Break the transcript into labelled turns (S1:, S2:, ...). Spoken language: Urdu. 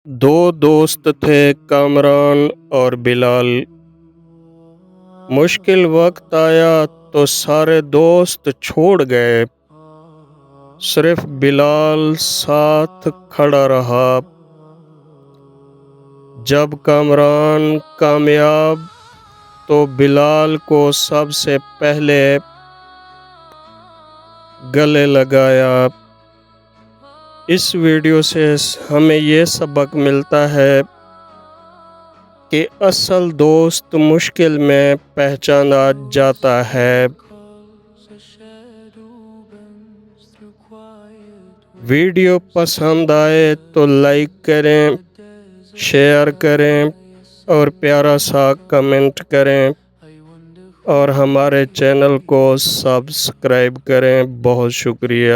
S1: دو دوست تھے، کامران اور بلال۔ مشکل وقت آیا تو سارے دوست چھوڑ گئے، صرف بلال ساتھ کھڑا رہا۔ جب کامران کامیاب تو بلال کو سب سے پہلے گلے لگایا۔ اس ویڈیو سے ہمیں یہ سبق ملتا ہے کہ اصل دوست مشکل میں پہچانا جاتا ہے۔ ویڈیو پسند آئے تو لائک کریں، شیئر کریں اور پیارا سا کمنٹ کریں اور ہمارے چینل کو سبسکرائب کریں۔ بہت شکریہ۔